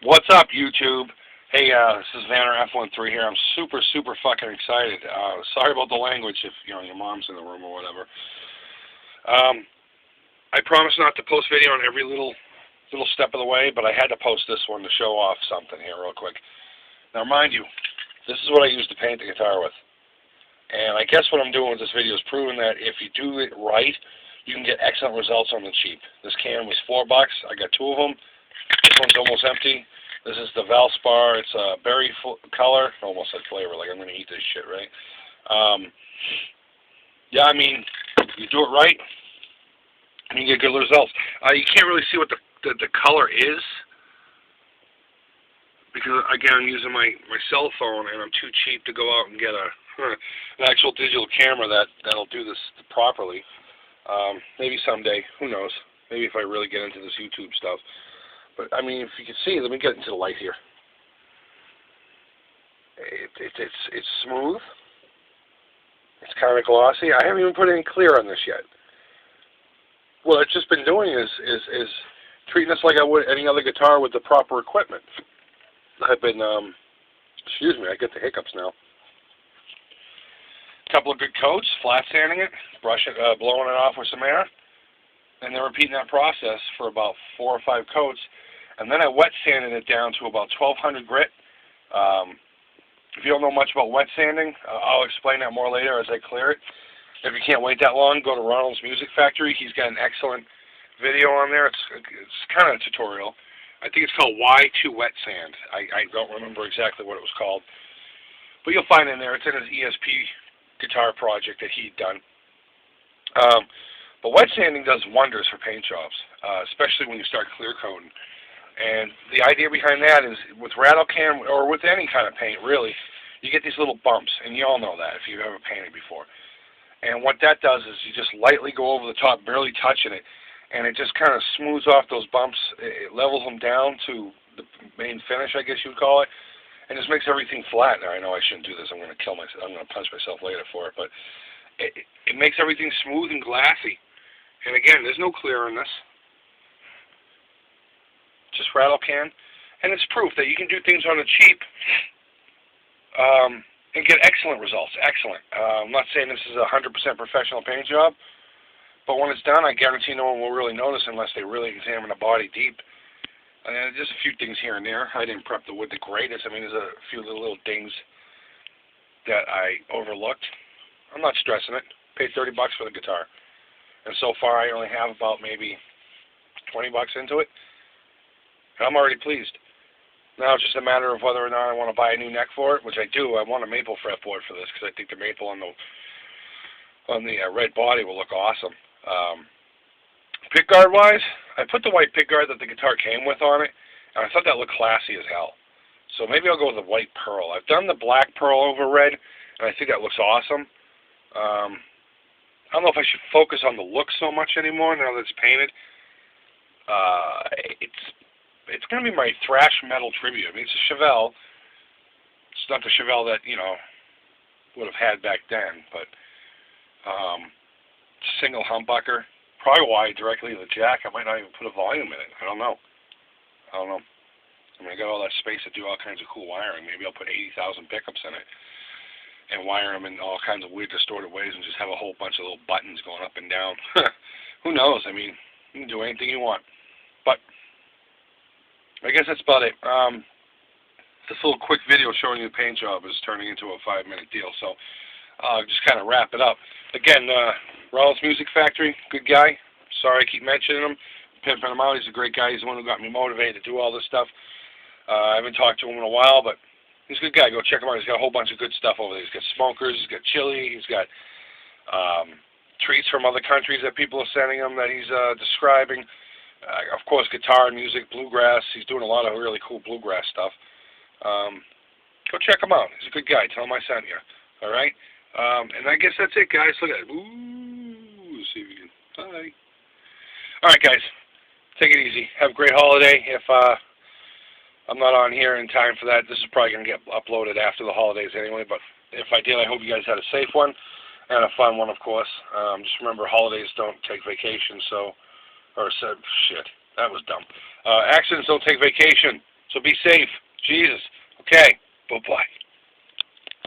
What's up, YouTube? Hey, this is Vanner F13 here. I'm super fucking excited. Sorry about the language if your mom's in the room or whatever. I promise not to post video on every little step of the way, but I had to post this one to show off something here real quick. Now, mind you, this is what I used to paint the guitar with. And I guess what I'm doing with this video is proving that if you do it right, you can get excellent results on the cheap. This can was $4. I got 2 of them. This one's almost empty. This is the Valspar. It's a berry color. Almost like flavor. Like I'm going to eat this shit, right? Yeah, I mean, you do it right, and you get good results. You can't really see what the color is because, again, I'm using my cell phone, and I'm too cheap to go out and get an actual digital camera that'll do this properly. Maybe someday. Who knows? Maybe if I really get into this YouTube stuff. But, I mean, if you can see, let me get into the light here. It's smooth. It's kind of glossy. I haven't even put any clear on this yet. What I've just been doing is treating this like I would any other guitar with the proper equipment. I've been, excuse me, I get the hiccups now. A couple of good coats, flat sanding it, brushing, blowing it off with some air, and then repeating that process for about 4 or 5 coats. And then I wet sanded it down to about 1200 grit. If you don't know much about wet sanding, I'll explain that more later as I clear it. If you can't wait that long, go to Ronald's Music Factory. He's got an excellent video on there. It's kind of a tutorial. I think it's called Why to Wet Sand. I don't remember exactly what it was called. But you'll find it in there. It's in his ESP guitar project that he'd done. But wet sanding does wonders for paint jobs, especially when you start clear coating. And the idea behind that is with rattle can or with any kind of paint, really, you get these little bumps, and you all know that if you've ever painted before. And what that does is you just lightly go over the top, barely touching it, and it just kind of smooths off those bumps. It levels them down to the main finish, I guess you would call it, and just makes everything flat. Now, I know I shouldn't do this. I'm going to kill myself. I'm going to punch myself later for it, but it makes everything smooth and glassy. And again, there's no clear in this. Just rattle can. And it's proof that you can do things on the cheap and get excellent results. Excellent. I'm not saying this is a 100% professional paint job, but when it's done, I guarantee no one will really notice unless they really examine the body deep. And just a few things here and there. I didn't prep the wood the greatest. I mean, there's a few little dings that I overlooked. I'm not stressing it. Paid $30 for the guitar. And so far, I only have about maybe $20 into it. And I'm already pleased. Now it's just a matter of whether or not I want to buy a new neck for it, which I do. I want a maple fretboard for this because I think the maple on the red body will look awesome. Pickguard wise, I put the white pickguard that the guitar came with on it, and I thought that looked classy as hell. So maybe I'll go with the white pearl. I've done the black pearl over red, and I think that looks awesome. I don't know if I should focus on the look so much anymore now that it's painted. It's going to be my thrash metal tribute. I mean, it's a Charvel. It's not the Charvel that, would have had back then, but single humbucker. Probably wired directly to the jack. I might not even put a volume in it. I don't know. I mean, I got all that space to do all kinds of cool wiring. Maybe I'll put 80,000 pickups in it and wire them in all kinds of weird distorted ways and just have a whole bunch of little buttons going up and down. Who knows? I mean, you can do anything you want. But I guess that's about it. This little quick video showing you the paint job is turning into a 5-minute deal, so I'll just kind of wrap it up. Again, Ronald's Music Factory, good guy. Sorry I keep mentioning him. Pimping him out. He's a great guy. He's the one who got me motivated to do all this stuff. I haven't talked to him in a while, but he's a good guy. Go check him out. He's got a whole bunch of good stuff over there. He's got smokers. He's got chili. He's got treats from other countries that people are sending him that he's describing. Of course, guitar, music, bluegrass. He's doing a lot of really cool bluegrass stuff. Go check him out. He's a good guy. Tell him I sent you. All right? And I guess that's it, guys. Look at it. Ooh, let's see if we can. Hi. All right, guys. Take it easy. Have a great holiday. If I'm not on here in time for that, this is probably going to get uploaded after the holidays anyway. But if I did, I hope you guys had a safe one and a fun one, of course. Just remember, holidays don't take vacation, so... Or said, shit, that was dumb. Accidents don't take vacation. So be safe. Jesus. Okay.